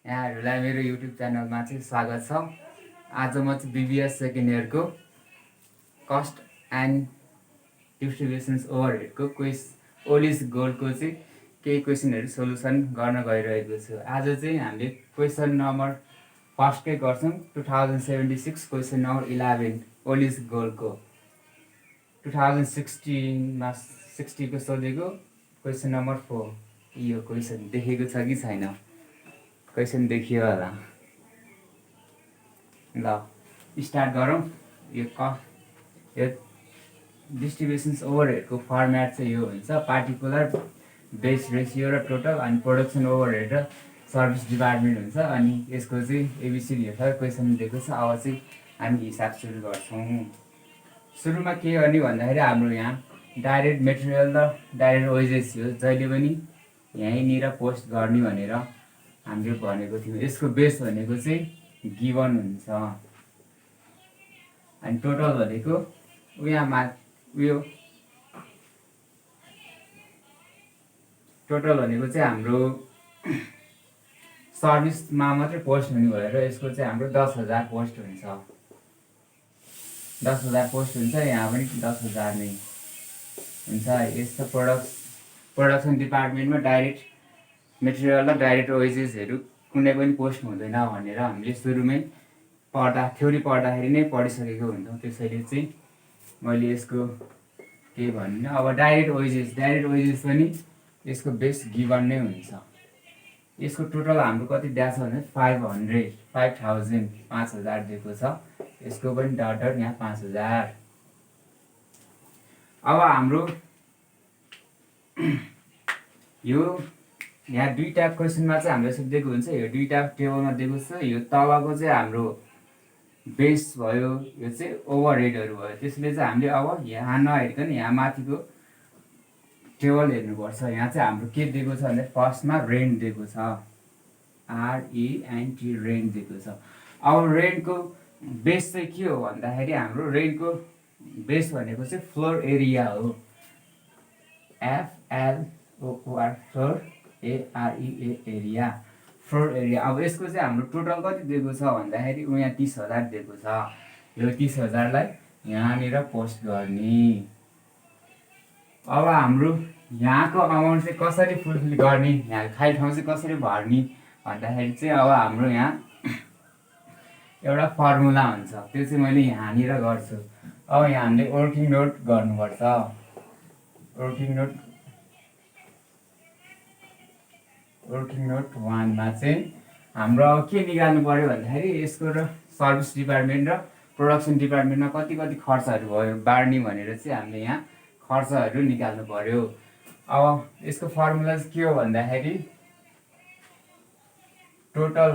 यहाँहरूलाई मेरो युट्युब च्यानलमा चाहिँ स्वागत छ। आज म चाहिँ बिबिएस सेकेन्ड इयरको कस्ट एन्ड डिस्ट्रिब्युसन्स ओभरहेडको ओलिस गोल्डको चाहिँ केही क्वेसनहरू सोल्युसन गर्न गइरहेको छु। आज चाहिँ हामीले क्वेसन नम्बर फर्स्टकै गर्छौँ। 2076 क्वेसन नम्बर 11 ओलिस गोल्डको 2016मा 60को सोधेको क्वेसन नम्बर 4। यो क्वेसन देखेको छ कि छैन? क्वेसन देखियो होला। ल स्टार्ट गरौँ। यो डिस्ट्रिब्युसन्स ओभरहेडको फर्मेट चाहिँ यो हुन्छ। पार्टिकुलर, बेस रेसियो र टोटल, अनि प्रोडक्सन ओभरहेड र सर्भिस डिपार्टमेन्ट हुन्छ। अनि यसको चाहिँ एबिसिडी हेरेर क्वेसन दिएको छ। अब चाहिँ हामी हिसाब सुरु गर्छौँ। सुरुमा के गर्ने भन्दाखेरि हाम्रो यहाँ डाइरेक्ट मेटेरियल र डाइरेक्ट वेजेस हो। जहिले पनि यहीँनिर पोस्ट गर्ने भनेर हामीले भनेको थियौँ। यसको बेस भनेको चाहिँ गिभन हुन्छ। अनि टोटल भनेको उयो टोटल भनेको चाहिँ हाम्रो सर्भिसमा मात्रै पोस्ट हुने भएर यसको चाहिँ हाम्रो 10,000 पोस्ट हुन्छ। 10,000 पोस्ट हुन्छ। यहाँ पनि 10,000 नै हुन्छ। यस्तो प्रोडक्सन डिपार्टमेन्टमा डाइरेक्ट मेटेरियल र डाइरेक्ट वेजेसहरू कुनै पनि पोस्ट हुँदैन भनेर हामीले सुरुमै थ्योरी पढ्दाखेरि नै पढिसकेको हुन्छौँ। त्यसैले चाहिँ मैले यसको के भन्नु। अब डाइरेक्ट वेजेस पनि यसको बेस गिभन नै हुन्छ। यसको टोटल हाम्रो कति दिएको छ भने 5,000 दिएको छ। यसको पनि डट यहाँ 5,000। अब हाम्रो यो यहाँ दुईवटा क्वेसनमा चाहिँ हाम्रो यसो दिएको हुन्छ। यो दुईवटा टेबलमा दिएको छ। यो तलको चाहिँ हाम्रो बेस भयो, यो चाहिँ ओभरहेडहरू भयो। त्यसले चाहिँ हामीले अब यहाँ नहेरिकन यहाँ माथिको टेबल हेर्नुपर्छ। यहाँ चाहिँ हाम्रो के दिएको छ भने फर्स्टमा रेन्ट दिएको छ, RENT रेन्ट दिएको छ। अब रेन्टको बेस चाहिँ के हो भन्दाखेरि हाम्रो रेन्टको बेस भनेको चाहिँ फ्लोर एरिया हो। FLOR floor AREA area, floor area. अब यसको चाहिँ हाम्रो टोटल कति दिएको छ भन्दाखेरि यहाँ 30,000 दिएको छ। यो 30,000लाई यहाँनिर पोस्ट गर्ने। अब हाम्रो यहाँको अमाउन्ट चाहिँ कसरी फुलफिल गर्ने, यहाँ खाली ठाउँ चाहिँ कसरी भर्ने भन्दाखेरि चाहिँ अब हाम्रो यहाँ एउटा फर्मुला हुन्छ। त्यो चाहिँ मैले यहाँनिर गर्छु। अब यहाँ हामीले वर्किङ नोट गर्नुपर्छ। वर्किङ नोट 1 मा चाहिँ हाम्रो अब के निकाल्नु पर्यो भन्दाखेरि यसको र सर्भिस डिपार्टमेन्ट र प्रोडक्सन डिपार्टमेन्टमा कति खर्चहरू भयो बाड्ने भनेर चाहिँ हामीले यहाँ खर्चहरू निकाल्नु पर्यो। अब यसको फर्मुला चाहिँ के हो भन्दाखेरि total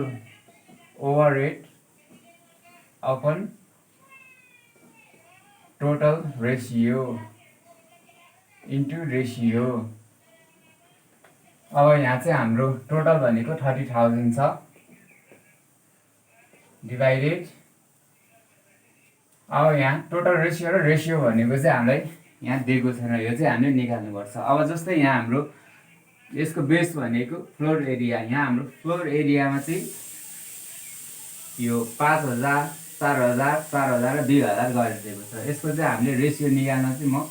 overhead upon total ratio into ratio. अब यहाँ चाहिँ हाम्रो टोटल भनेको 30,000 छ, डिभाइडेड। अब यहाँ टोटल रेसियो र रेसियो भनेको चाहिँ हामीलाई यहाँ दिएको छैन। यो चाहिँ हामीले निकाल्नुपर्छ। अब जस्तै यहाँ हाम्रो यसको बेस भनेको फ्लोर एरिया। यहाँ हाम्रो फ्लोर एरियामा चाहिँ यो 5,000, 4,000, 4,000 र 2,000 गरेर दिएको छ। यसको चाहिँ हामीले रेसियो निकाल्न चाहिँ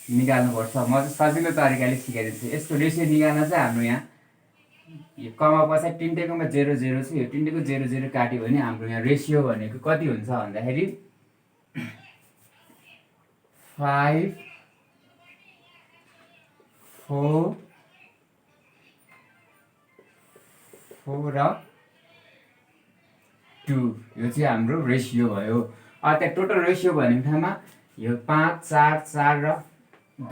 निकाल्नुपर्छ। म चाहिँ सजिलो तरिकाले सिकाइदिन्छु। यसको रेसियो निकाल्न चाहिँ हाम्रो यहाँ यो कमा पछाडि तिनटेकोमा 0 0 छ। यो तिनटेको 0 0 काट्यो भने हाम्रो यहाँ रेसियो भनेको कति हुन्छ भन्दाखेरि 5, 4 र 2। यो चाहिँ हाम्रो रेसियो भयो। अब त्यहाँ टोटल रेसियो भनेको ठाउँमा यो 5, 4, 4 र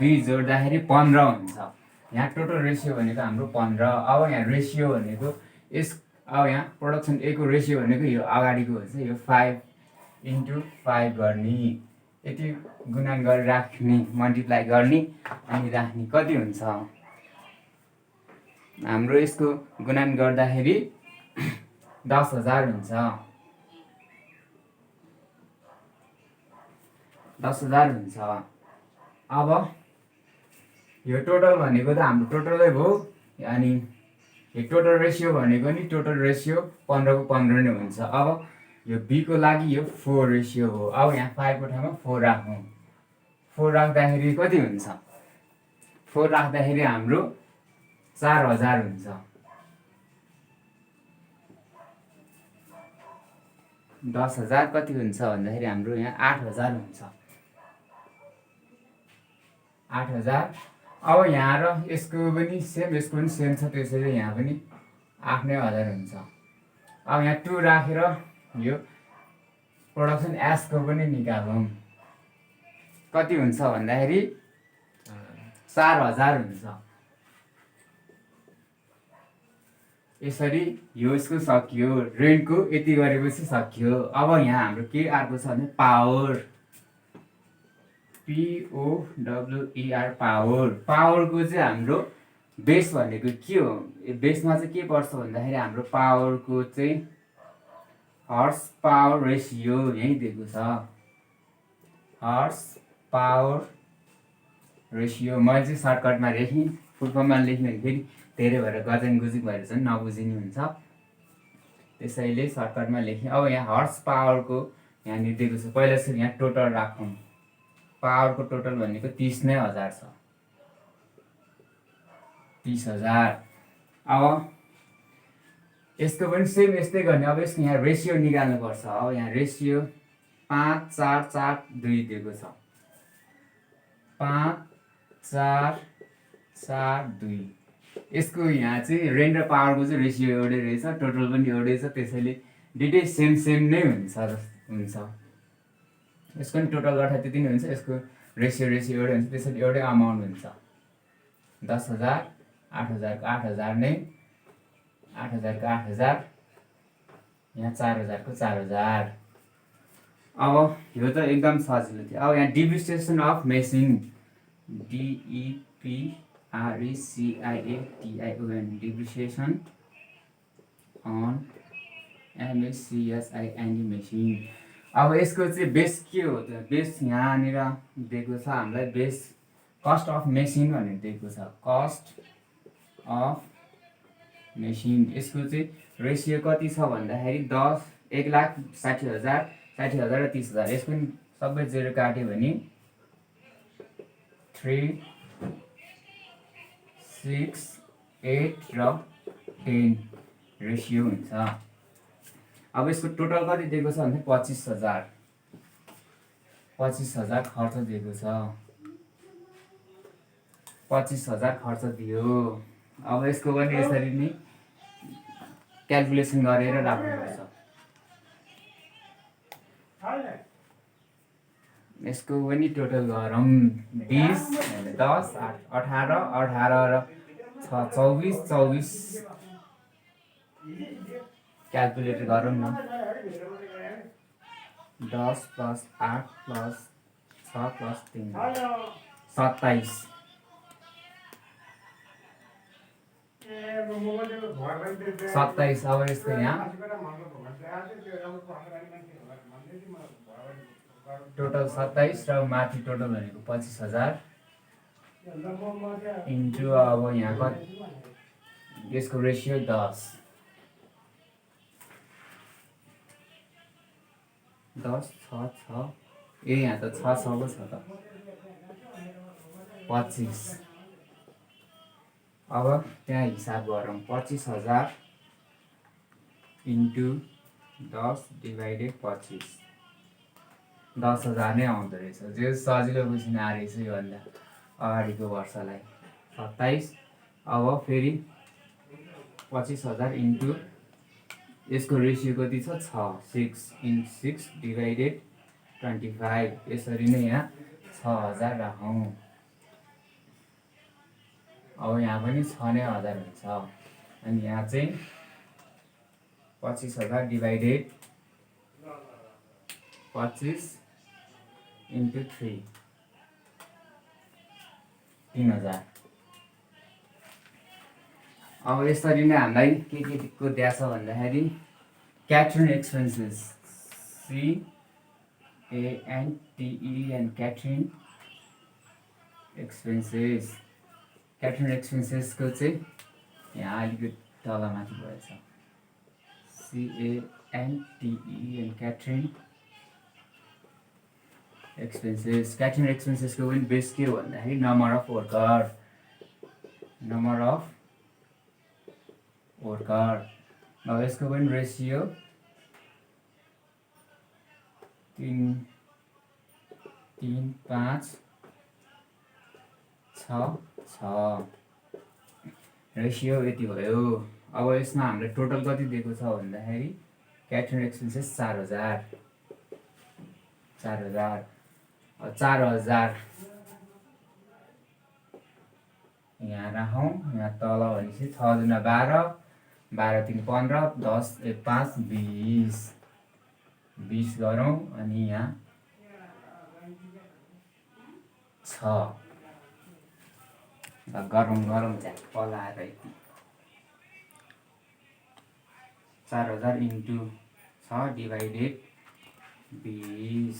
2 जोड्दाखेरि 15 हुन्छ। यहाँ टोटल रेसियो भनेको हाम्रो 15। अब यहाँ रेसियो भनेको अब यहाँ प्रोडक्सन A को रेसियो भनेको यो अगाडिको हुन्छ। यो 5 × 5 गर्ने, यति गुणन गरेर राख्ने, मल्टिप्लाई गर्ने अनि राख्ने कति हुन्छ हाम्रो यसको गुणन गर्दाखेरि 10,000 हुन्छ। 10,000 हुन्छ। अब यो टोटल भनेको त हाम्रो टोटलै भयो। अनि यो टोटल रेसियो भनेको नि टोटल रेसियो 15 को 15 नै हुन्छ। अब यो बी को लागि यो 4 रेसियो हो। अब यहाँ 5 को ठाउँमा 4 राखौँ। 4 राख्दाखेरि कति हुन्छ? 4 राख्दाखेरि हाम्रो 4000 हुन्छ। 10,000 कति हुन्छ भन्दाखेरि हाम्रो यहाँ 8000 हुन्छ। 8000। अब यहाँ र यसको पनि सेम छ, त्यसैले यहाँ पनि 8000 हुन्छ। अब यहाँ 2 राखेर यो प्रोडक्सन एसको पनि निकालौँ। कति हुन्छ भन्दाखेरि 4000 हुन्छ। यसरी यो यसको सकियो, रेन्टको यति गरेपछि सकियो। अब यहाँ हाम्रो के अर्को छ भने पावर, POWER पावर। पावरको चाहिँ हाम्रो बेस भनेको के हो? बेसमा चाहिँ के पर्छ भन्दाखेरि हाम्रो पावरको चाहिँ हर्स पावर रेसियो यही दिएको छ। हर्स पावर रेसियो मैले चाहिँ सर्टकटमा लेखेँ, फुल फर्ममा लेख्ने भने फेरि धेरै भएर गजन गुजिक भएर चाहिँ नबुझिने हुन्छ, त्यसैले सर्टकटमा लेखेँ। अब यहाँ हर्स पावरको यहाँनिर दिएको छ। पहिला चाहिँ यहाँ टोटल राखौँ। पावरको टोटल भनेको 30 नै हजार छ, 30,000। अब यसको पनि सेम यस्तै गर्ने। अब यसको यहाँ रेसियो निकाल्नुपर्छ। अब यहाँ रेसियो 5 4 4 2 दिएको छ। 5 4 4 2। यसको यहाँ चाहिँ रेन्ट र पावरको चाहिँ रेसियो एउटै रहेछ, टोटल पनि एउटै छ, त्यसैले दुइटै सेम नै हुन्छ। यसको पनि टोटल गर्दा त्यति नै हुन्छ, यसको रेसियो एउटै हुन्छ, त्यसैले एउटै अमाउन्ट हुन्छ। 10,000, 8,000 को 8,000 नै, 8,000 को 8,000, यहाँ 4,000 को 4,000। अब यो त एकदम सजिलो थियो। अब यहाँ depreciation of machine, DEPRECIATION, depreciation on MACSIN machine. अब यसको चाहिँ बेस के हो त? बेस यहाँनिर दिएको छ हामीलाई, बेस कस्ट अफ मेसिन भनेर दिएको छ, कस्ट अफ मेसिन। यसको चाहिँ रेसियो कति छ भन्दाखेरि 1,60,000, 60,000 र 30,000। यसको पनि सबै जेरो काट्यो भने 3, 6, 8 र 10 रेसियो हुन्छ। अब यसको टोटल कति दिएको छ भने 25,000, 25,000 खर्च दिएको छ, 25,000 खर्च दियो। अब यसको पनि यसरी नै क्यालकुलेसन गरेर राख्नुपर्छ। यसको पनि टोटल गरौँ। 20, 10, 18, 18 र 6, 24, 24 क्यालकुलेटर गरौँ न। 10 + 8 + 6 + 3, 27। 27। अब यसको यहाँ टोटल 27 र माथि टोटल भनेको 25,000 इन्टु अब यहाँ कति, यसको रेसियो 10, 10, 6, 6, ए यहाँ त 6 6 को छ त, 25। अब त्यहाँ हिसाब गरौँ। 25,000 इन्टु 10 डिभाइडेड 25, 10,000 नै आउँदो रहेछ। जो सजिलो क्वेसन आएछ योभन्दा अगाडिको वर्षलाई। 27। अब फेरि 25,000 इन्टु यसको रेसियो कति छ 6, 6 × 6 डिभाइडेड 25। यसरी नै यहाँ 6,000 राखौँ। अब यहाँ पनि 6 नै हजार हुन्छ। अनि यहाँ चाहिँ 25,000 डिभाइडेड 25 इन्टु 3, 3,000। अब यसरी नै हामीलाई के को दिएछ भन्दाखेरि catering expenses, CANTEN, catering expenses. Catering एक्सपेन्सेसको चाहिँ यहाँ अलिकति तलमाथि भएछ CANTEN क्याटरिङ एक्सपेन्सेस। क्याटरिङ एक्सपेन्सेसको पनि बेस के हो भन्दाखेरि नम्बर अफ वर्कर अब यसको पनि रेसियो 3:5:6 रेसियो यति भयो। अब यसमा हामीले टोटल कति दिएको छ भन्दाखेरि क्याटरिङ एक्सपेन्सेस 4000 यहाँ राखौँ। यहाँ तल भनेपछि 6 दुना 12 12 3 15 10 1 5 20 गरौँ। अनि यहाँ 6 गरौँ झ्याक पलाएर यति 4000 इन्टु 6 डिभाइडेड 20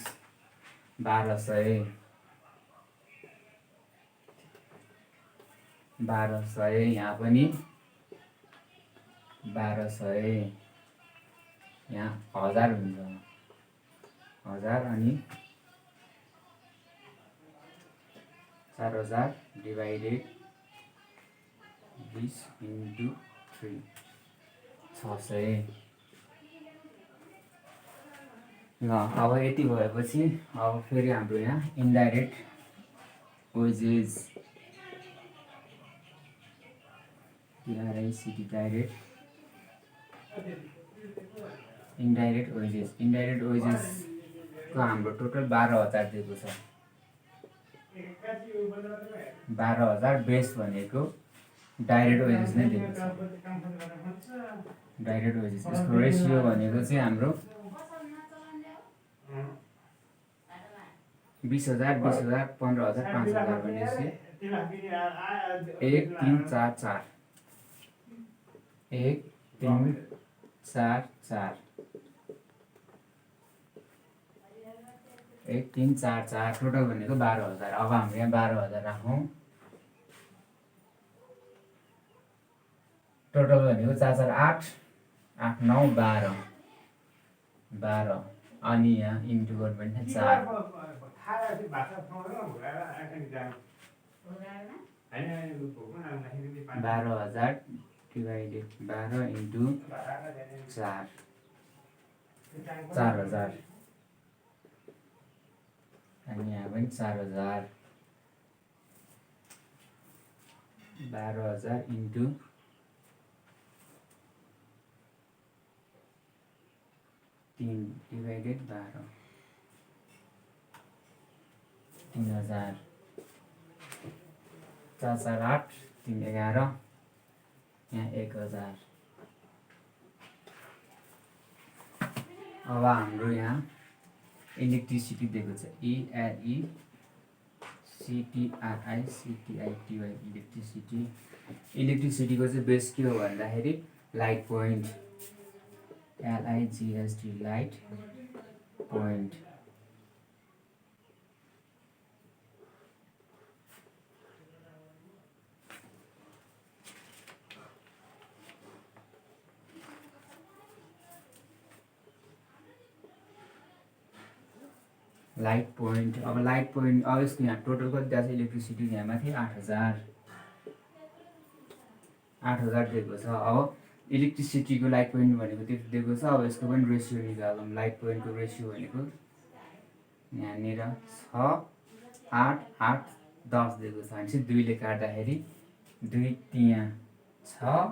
1200 यहाँ पनि 1200 यहाँ 1000 हुन्छ 1000 अनि 4000 डिभाइडेड 20 इन्टु 3 600। ल अब यति भएपछि अब फेरि हाम्रो यहाँ इन्डाइरेक्ट वेजेस इन्डाइरेक्ट वेजेसको हाम्रो टोटल 12000 दिएको छ। 12000 बेस भनेको डाइरेक्ट वेजेस नै दिएको छ। डाइरेक्ट वेजेस यसको रेसियो भनेको चाहिँ हाम्रो 20000 20000 15000 5000 भनेपछि 1 3 4 4 1 3 4 4 1 3 4 4 टोटल भनेको 12000। अब हाम्रो यहाँ 12000 राखौँ। टोटल भनेको 4 4 8 8 9 12 अनि यहाँ इन्टु गर्नु भने 4 12000 डिभाइडेड 12 इन्टु 4 4000 अनि यहाँ पनि 4000 12000 इन्टु 3 डिवाइडेड 12 3000 4 4 8 3 11 यहाँ 1000। अब हाम्रो यहाँ इलेक्ट्रिसिटी दिएको छ ELECTRICTITY इलेक्ट्रिसिटीको चाहिँ बेस के हो भन्दाखेरि light point LIGHT light point. Light point अब लाइट पोइन्ट अब यसको यहाँ टोटल कति दिएको छ इलेक्ट्रिसिटी यहाँ माथि 8000 दिएको छ। अब इलेक्ट्रिसिटीको लाइट पोइन्ट भनेको त्यति दिएको छ। अब यसको पनि रेसियो निकालौँ। लाइट पोइन्टको रेसियो भनेको यहाँनिर 6 8 8 10 दिएको छ भनेपछि 2 ले काट्दाखेरि 2 तिया 6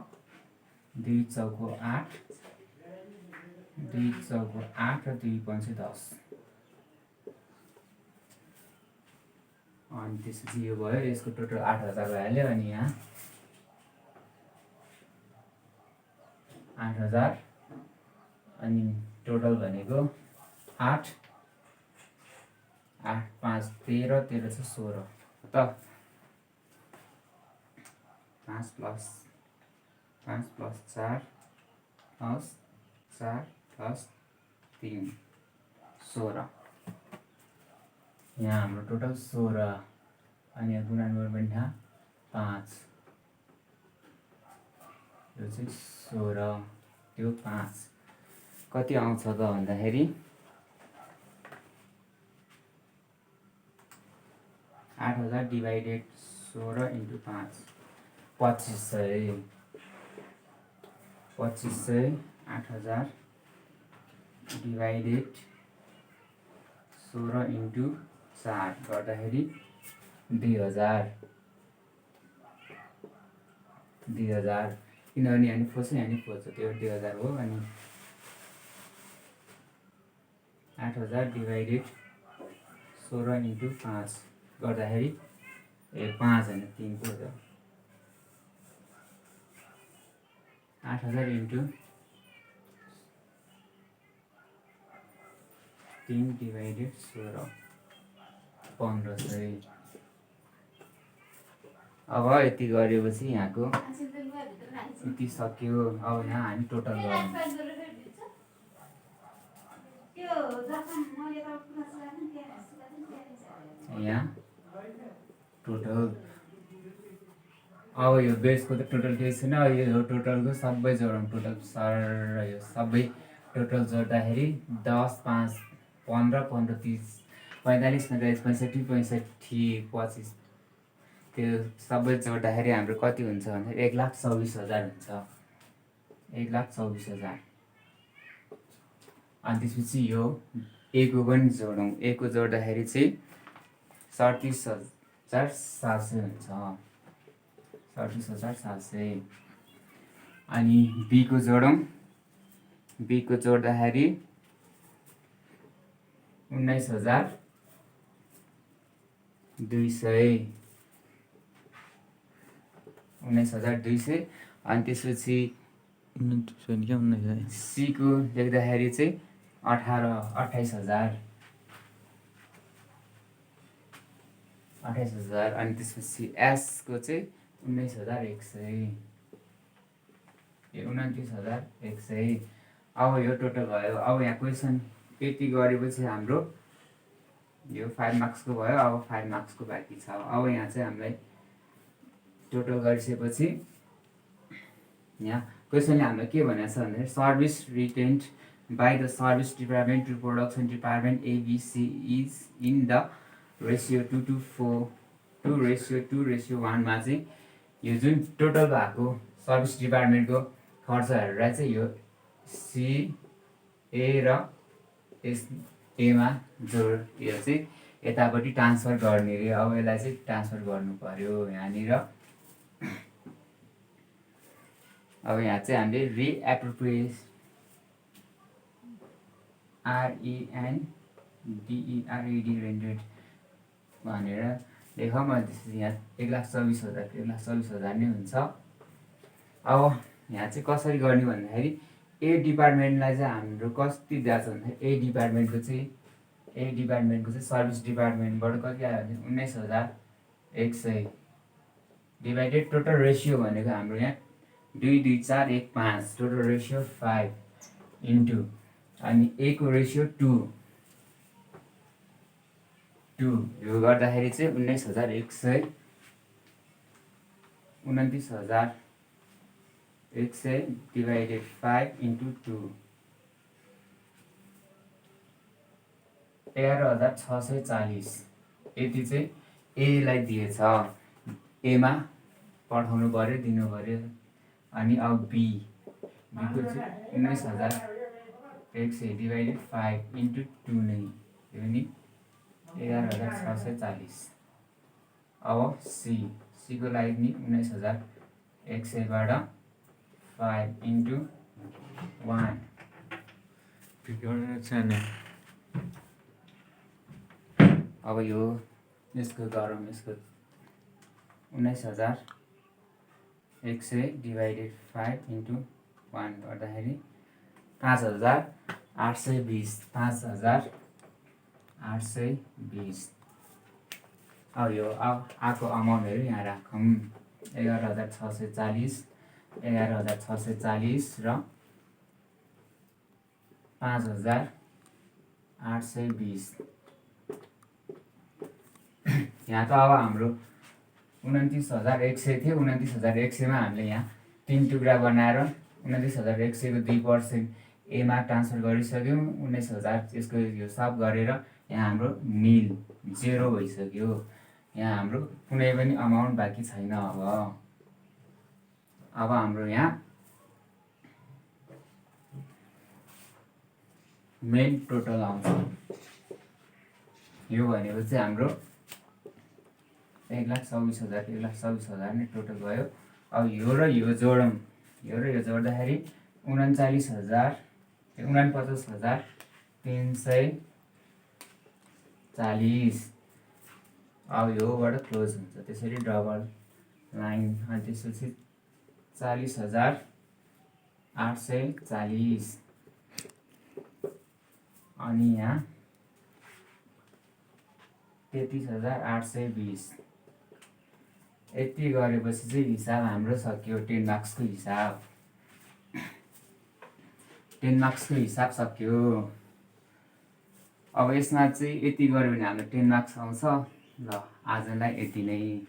2 चौको 8 2 चौको 8 र 2 पंचे 10 अनि त्यसपछि यो भयो। यसको टोटल 8000 भइहाल्यो। अनि यहाँ 8000 अनि टोटल भनेको 8 8 5 13 13 छ 16 त 5 प्लस 4 प्लस 4 प्लस 3 16 यहाँ हाम्रो टोटल 16 अनि यहाँ गुणन गर्नु पनि 5 यो चाहिँ 16 त्यो 5 कति आउँछ त भन्दाखेरि 8000 डिवाइडेड 16 इन्टु 5 2500 8000 डिवाइडेड 16 इन्टु 4 गर्दाखेरि 2000 किनभने यहाँ फोर्छ यहाँ फोर्छ त्यो 2000 हो। अनि 8000 डिवाइडेड 16 इन्टु 5 गर्दाखेरि 5 होइन 3 को हो। 8000 इन्टु 3 डिवाइडेड 16 1500। अब यति गरेपछि यहाँको यति सक्यो। अब यहाँ हामी टोटल गरौँ। यहाँ टोटल अब यो बेसको त टोटल केही छैन। यो टोटलको सबै जोडौँ। टोटल सर यो सबै टोटल जोड्दाखेरि 10 5 15 15 30 45 45 65 65 25 त्यो सबै जोड्दाखेरि हाम्रो कति हुन्छ भन्दाखेरि 1,24,000 हुन्छ। 1,24,000। अनि त्यसपछि यो ए को पनि जोडौँ। ए को जोड्दाखेरि चाहिँ 37,700 हुन्छ। 37,700। अनि बी को जोडौँ। बी को जोड्दाखेरि 19,200। 19,200। अनि त्यसपछि सी को लेख्दाखेरि चाहिँ 28,000। 28,000। अनि त्यसपछि एस को चाहिँ 19,100। यो 29,100। अब यो टोटल भयो। अब यहाँ क्वेसन यति गरेपछि हाम्रो यो 5 मार्क्सको भयो। अब 5 मार्क्सको बाँकी छ। अब यहाँ चाहिँ हामीलाई टोटल गरिसकेपछि यहाँ क्वेसनले हामीलाई के भनेको छ भन्दाखेरि service rendered by the service department to production department ABC is in the ratio 2:4 2:1 मा चाहिँ यो जुन टोटल भएको सर्भिस डिपार्टमेन्टको खर्च हेरेर चाहिँ यो सी ए र एस एमा जोड यो चाहिँ यतापट्टि ट्रान्सफर गर्ने रे। अब यसलाई चाहिँ ट्रान्सफर गर्नु पर्यो यहाँनिर। अब यहाँ चाहिँ हामीले रिएप्रोप्रिएट RENDERED रेन्डेड भनेर लेखौँ। अनि त्यसपछि यहाँ 1,24,000 1,24,000 नै हुन्छ। अब यहाँ चाहिँ कसरी गर्ने भन्दाखेरि ए डिपार्टमेन्टलाई चाहिँ हाम्रो कति दिएको छ भन्दाखेरि ए डिपार्टमेन्टको चाहिँ सर्भिस डिपार्टमेन्टबाट कति आयो भने 19,100 डिभाइडेड टोटल रेसियो भनेको हाम्रो यहाँ 2 2 4 1 5 टोटल रेसियो 5 इन्टु अनि ए को रेसियो 2 यो गर्दाखेरि चाहिँ 19,100 29,100 डिभाइडेड 5 इन्टु 2 11,640 यति चाहिँ एलाई दिएछ। एमा पठाउनु पर्यो दिनु पर्यो। अनि अब बीको चाहिँ 19,100 डिभाइडेड 5 इन्टु 2 नै यो नि 11,640। अब सी को लागि नि 19,100बाट 5 इन्टु 1 अब यो यसको गरौँ। यसको 19,100 डिभाइडेड 5 इन्टु 1 गर्दाखेरि 5,820 5,820। अब यो आएको अमाउन्टहरू यहाँ राखौँ। 11,640 11,640 र 5,820। यहाँ त अब हाम्रो 29,100 थियो। 29,100 मा हामीले यहाँ 3 टुक्रा बनाएर 29,100 को 2% एमा ट्रान्सफर गरिसक्यौँ। 19,000 यसको यो सब गरेर यहाँ हाम्रो निल 0 भइसक्यो। यहाँ हाम्रो कुनै पनि अमाउन्ट बाँकी छैन। अब हाम्रो यहाँ मेन टोटल आउँछ। यो भनेको चाहिँ हाम्रो 1,24,000 नै टोटल भयो। अब यो र यो जोडौँ, यो र यो जोड्दाखेरि 49,340। अब योबाट क्लोज हुन्छ, त्यसरी डबल लाइन। अनि त्यसपछि 40,840 अनि यहाँ 33,820। यति गरेपछि चाहिँ हिसाब हाम्रो सक्यो। 10 मार्क्सको हिसाब, 10 मार्क्सको हिसाब सक्यो। अब यसमा चाहिँ यति गऱ्यो भने हाम्रो 10 मार्क्स आउँछ। ल आजलाई यति नै।